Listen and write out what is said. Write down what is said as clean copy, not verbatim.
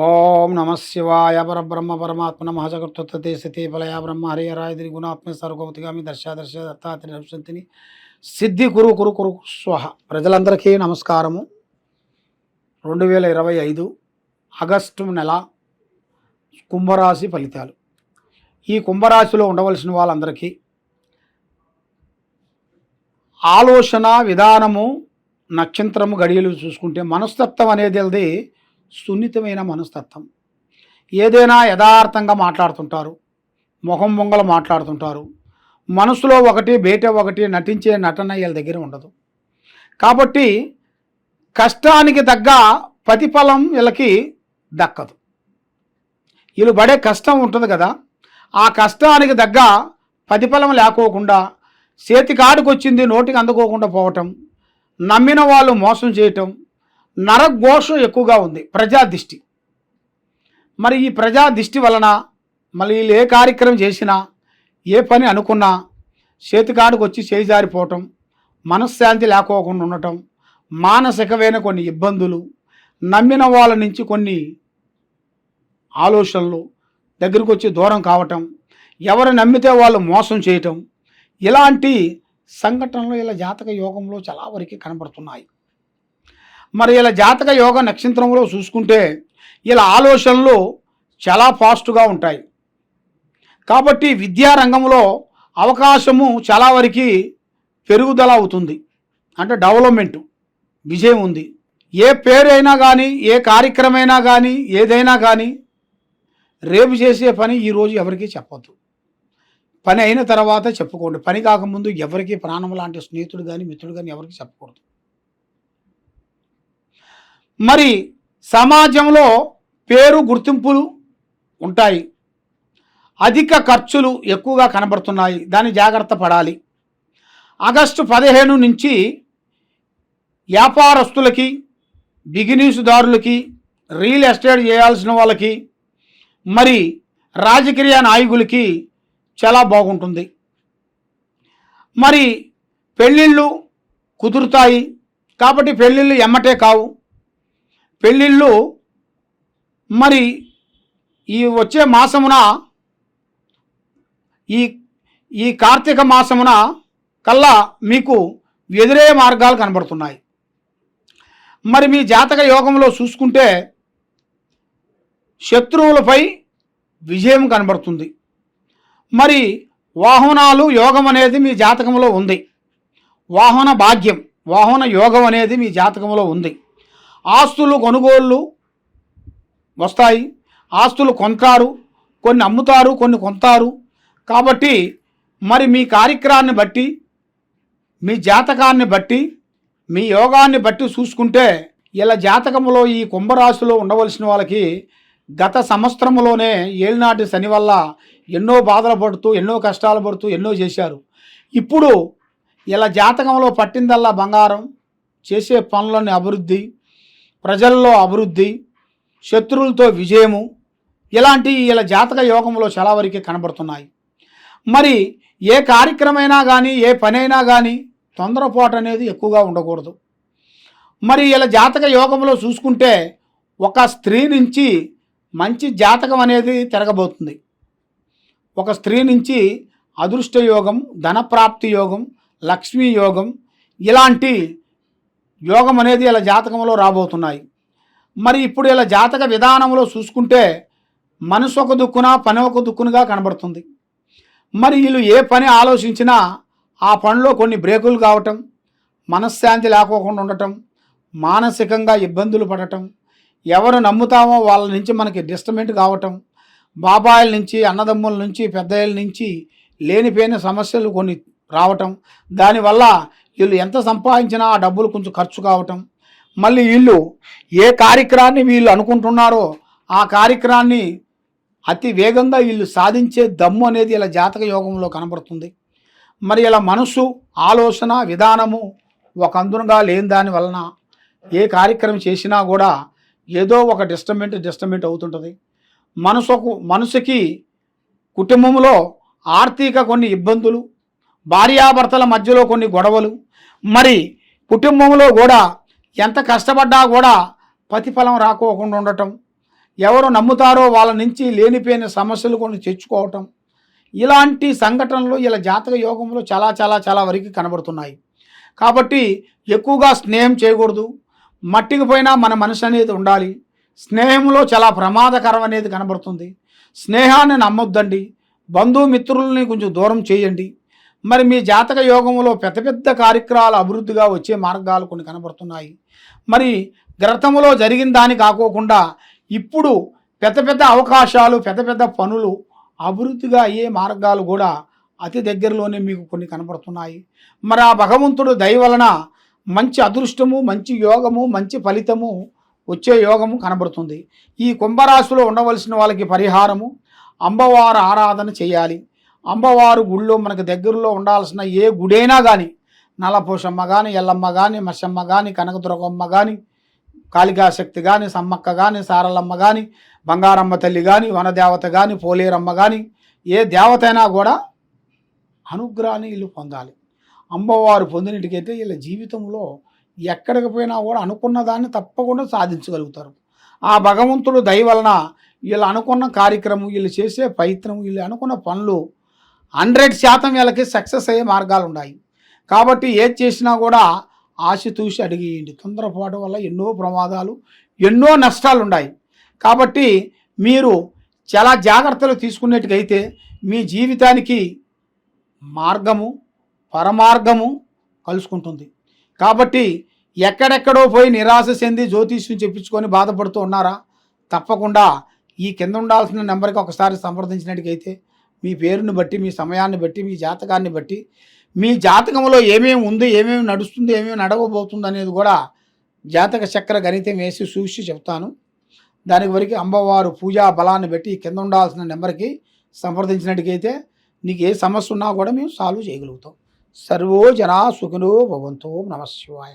ఓం నమ శివాయ పరబ్రహ్మ పరమాత్మ నమ జగత్తే సతీ ఫలయ బ్రహ్మ హరిహరాయ గుణాత్మ సర్వగౌతిగామి దర్శ దత్తాత్రి నృశంతిని సిద్ధి కురు కురు కురు స్వహ. ప్రజలందరికీ నమస్కారము. 2025 ఆగస్టు నెల కుంభరాశి ఫలితాలు. ఈ కుంభరాశిలో ఉండవలసిన వాళ్ళందరికీ ఆలోచన విధానము నక్షత్రము గడియలు చూసుకుంటే మనస్తత్వం అనేది సున్నితమైన మనస్తత్వం. ఏదైనా యథార్థంగా మాట్లాడుతుంటారు, మొహం మొంగల మాట్లాడుతుంటారు. మనసులో ఒకటి బయట ఒకటి నటించే నటన వీళ్ళ దగ్గర ఉండదు. కాబట్టి కష్టానికి తగ్గ ప్రతిఫలం వీళ్ళకి దక్కదు. వీళ్ళు పడే కష్టం ఉంటుంది కదా, ఆ కష్టానికి తగ్గ ప్రతిఫలం లేకోకుండా చేతికాడికి వచ్చింది నోటికి అందుకోకుండా పోవటం, నమ్మిన వాళ్ళు మోసం చేయటం, నరఘోషం ఎక్కువగా ఉంది. ప్రజాదిష్టి. మరి ఈ ప్రజాదిష్టి వలన మళ్ళీ వీళ్ళు ఏ కార్యక్రమం చేసినా ఏ పని అనుకున్నా చేతికాడికి వచ్చి చేజారిపోవటం, మనశ్శాంతి లేకోకుండా ఉండటం, మానసికమైన కొన్ని ఇబ్బందులు, నమ్మిన వాళ్ళ నుంచి కొన్ని ఆలోచనలు దగ్గరికి వచ్చి దూరం కావటం, ఎవరు నమ్మితే వాళ్ళు మోసం చేయటం, ఇలాంటి సంఘటనలు ఇలా జాతక యోగంలో చాలా వరకు కనబడుతున్నాయి. మరి ఇలా జాతక యోగ నక్షత్రంలో చూసుకుంటే ఇలా ఆలోచనలు చాలా ఫాస్ట్గా ఉంటాయి. కాబట్టి విద్యారంగంలో అవకాశము చాలా వరకు పెరుగుదల అవుతుంది. అంటే డెవలప్మెంటు విజయం ఉంది. ఏ పేరైనా కానీ, ఏ కార్యక్రమైనా కానీ, ఏదైనా కానీ రేపు చేసే పని ఈరోజు ఎవరికీ చెప్పొద్దు. పని అయిన తర్వాత చెప్పుకోండి. పని కాకముందు ఎవరికి ప్రాణం లాంటి స్నేహితుడు కానీ మిత్రుడు కానీ ఎవరికి చెప్పకూడదు. మరి సమాజంలో పేరు గుర్తింపులు ఉంటాయి. అధిక ఖర్చులు ఎక్కువగా కనబడుతున్నాయి. దాన్ని జాగ్రత్త పడాలి. ఆగస్టు 15 నుంచి వ్యాపారస్తులకి, బిజినెస్దారులకి, రియల్ ఎస్టేట్ చేయాల్సిన వాళ్ళకి, మరి రాజకీయ నాయకులకి చాలా బాగుంటుంది. మరి పెళ్ళిళ్ళు కుదురుతాయి. కాబట్టి పెళ్ళిళ్ళు ఎమ్మటే కావు. పెళ్ళిళ్ళు మరి ఈ వచ్చే మాసమున ఈ కార్తీక మాసమున కల్లా మీకు ఎదురే మార్గాలు కనబడుతున్నాయి. మరి మీ జాతక యోగంలో చూసుకుంటే శత్రువులపై విజయం కనబడుతుంది. మరి వాహనాలు యోగం అనేది మీ జాతకంలో ఉంది. వాహన భాగ్యం, వాహన యోగం అనేది మీ జాతకంలో ఉంది. ఆస్తులు కొనుగోళ్ళు వస్తాయి. ఆస్తులు కొంటారు, కొన్ని అమ్ముతారు, కొన్ని కొంటారు. కాబట్టి మరి మీ కార్యక్రమాన్ని బట్టి, మీ జాతకాన్ని బట్టి, మీ యోగాన్ని బట్టి చూసుకుంటే ఇలా జాతకంలో ఈ కుంభరాశిలో ఉండవలసిన వాళ్ళకి గత సంవత్సరంలోనే ఏలినాటి శని వల్ల ఎన్నో బాధలు పడుతూ, ఎన్నో కష్టాలు పడుతూ ఎన్నో చేశారు. ఇప్పుడు ఇలా జాతకంలో పట్టిందల్లా బంగారం, చేసే పనులని అభివృద్ధి, ప్రజల్లో అభివృద్ధి, శత్రువులతో విజయము, ఇలాంటి ఇలా జాతక యోగంలో చాలా వరకు కనబడుతున్నాయి. మరి ఏ కార్యక్రమైనా కానీ, ఏ పనైనా కానీ తొందరపాటు అనేది ఎక్కువగా ఉండకూడదు. మరి ఇలా జాతక యోగంలో చూసుకుంటే ఒక స్త్రీ నుంచి మంచి జాతకం అనేది తిరగబోతుంది. ఒక స్త్రీ నుంచి అదృష్ట యోగం, ధనప్రాప్తి యోగం, లక్ష్మీ యోగం, ఇలాంటి యోగం అనేది ఇలా జాతకంలో రాబోతున్నాయి. మరి ఇప్పుడు ఇలా జాతక విధానంలో చూసుకుంటే మనసు ఒక దుక్కున, పని ఒక దుక్కునుగా కనబడుతుంది. మరి వీళ్ళు ఏ పని ఆలోచించినా ఆ పనిలో కొన్ని బ్రేకులు కావటం, మనశ్శాంతి లేకోకుండా ఉండటం, మానసికంగా ఇబ్బందులు పడటం, ఎవరు నమ్ముతామో వాళ్ళ నుంచి మనకి డిస్టర్బెంట్ కావటం, బాబాయిల నుంచి, అన్నదమ్ముల నుంచి, పెద్దయ్యల నుంచి లేనిపోయిన సమస్యలు కొన్ని రావటం, దానివల్ల వీళ్ళు ఎంత సంపాదించినా ఆ డబ్బులు కొంచెం ఖర్చు కావటం, మళ్ళీ వీళ్ళు ఏ కార్యక్రమాన్ని వీళ్ళు అనుకుంటున్నారో ఆ కార్యక్రమాన్ని అతి వేగంగా వీళ్ళు సాధించే దమ్ము అనేది ఇలా జాతక యోగంలో కనబడుతుంది. మరి ఇలా మనసు, ఆలోచన విధానము ఒక అందునుగా లేని దాని వలన ఏ కార్యక్రమం చేసినా కూడా ఏదో ఒక డిస్టర్బెంట్ అవుతుంటుంది. మనసుకి కుటుంబంలో ఆర్థిక కొన్ని ఇబ్బందులు, భార్యాభర్తల మధ్యలో కొన్ని గొడవలు, మరి కుటుంబంలో కూడా ఎంత కష్టపడ్డా కూడా ప్రతిఫలం రాకోకుండా ఉండటం, ఎవరు నమ్ముతారో వాళ్ళ నుంచి లేనిపోయిన సమస్యలు కొన్ని తెచ్చుకోవటం, ఇలాంటి సంఘటనలు ఇలా జాతక యోగంలో చాలా చాలా చాలా వరకు కనబడుతున్నాయి. కాబట్టి ఎక్కువగా స్నేహం చేయకూడదు. మట్టికి పోయినా మన మనసు అనేది ఉండాలి. స్నేహంలో చాలా ప్రమాదకరం అనేది కనబడుతుంది. స్నేహాన్ని నమ్మొద్దండి. బంధుమిత్రుల్ని కొంచెం దూరం చేయండి. మరి మీ జాతక యోగంలో పెద్ద పెద్ద కార్యక్రమాలు అభివృద్ధిగా వచ్చే మార్గాలు కొన్ని కనబడుతున్నాయి. మరి గతంలో జరిగిన దాని కాకోకుండా ఇప్పుడు పెద్ద పెద్ద అవకాశాలు, పెద్ద పెద్ద పనులు అభివృద్ధిగా అయ్యే మార్గాలు కూడా అతి దగ్గరలోనే మీకు కొన్ని కనబడుతున్నాయి. మరి ఆ భగవంతుడు దయ వలన మంచి అదృష్టము, మంచి యోగము, మంచి ఫలితము వచ్చే యోగము కనబడుతుంది. ఈ కుంభరాశిలో ఉండవలసిన వాళ్ళకి పరిహారము అమ్మవారు ఆరాధన చేయాలి. అమ్మవారు గుళ్ళో మనకు దగ్గరలో ఉండాల్సిన ఏ గుడైనా కానీ, నల్లపోషమ్మ కానీ, ఎల్లమ్మ కానీ, మచ్చమ్మ కానీ, కనకదుర్గమ్మ కానీ, కాళికాశక్తి కానీ, సమ్మక్క కానీ, సారలమ్మ కానీ, బంగారమ్మ తల్లి కానీ, వనదేవత కానీ, పోలేరమ్మ కానీ, ఏ దేవత అయినా కూడా అనుగ్రహాన్ని వీళ్ళు పొందాలి. అమ్మవారు పొందినట్టుకైతే వీళ్ళ జీవితంలో ఎక్కడికి పోయినా కూడా అనుకున్న దాన్ని తప్పకుండా సాధించగలుగుతారు. ఆ భగవంతుడు దయ వలన వీళ్ళు అనుకున్న కార్యక్రమం, వీళ్ళు చేసే ప్రయత్నం, వీళ్ళు అనుకున్న పనులు 100% వీళ్ళకి సక్సెస్ అయ్యే మార్గాలు ఉన్నాయి. కాబట్టి ఏది చేసినా కూడా ఆశతూసి అడిగేయండి. తొందరపాటు వల్ల ఎన్నో ప్రమాదాలు, ఎన్నో నష్టాలు ఉన్నాయి. కాబట్టి మీరు చాలా జాగ్రత్తలు తీసుకునేట్టుకైతే మీ జీవితానికి మార్గము, పరమార్గము కలుసుకుంటుంది. కాబట్టి ఎక్కడెక్కడో పోయి నిరాశ చెంది జ్యోతిష్యం చెప్పించుకొని బాధపడుతూ ఉన్నారా? తప్పకుండా ఈ కింద ఉండాల్సిన నెంబర్కి ఒకసారి సంప్రదించినట్టుకైతే మీ పేరుని బట్టి, మీ సమయాన్ని బట్టి, మీ జాతకాన్ని బట్టి, మీ జాతకంలో ఏమేమి ఉంది, ఏమేమి నడుస్తుంది, ఏమేమి నడవబోతుంది అనేది కూడా జాతక చక్ర గణితం వేసి చూసి చెప్తాను. దానికి వరకు అమ్మవారు పూజా బలాన్ని బట్టి కింద ఉండాల్సిన నెంబర్కి సంప్రదించినట్టుకైతే నీకు ఏ సమస్య ఉన్నా కూడా మేము సాల్వ్ చేయగలుగుతాం. సర్వో జనా సుఖినో భవంతో. నమః శివాయ.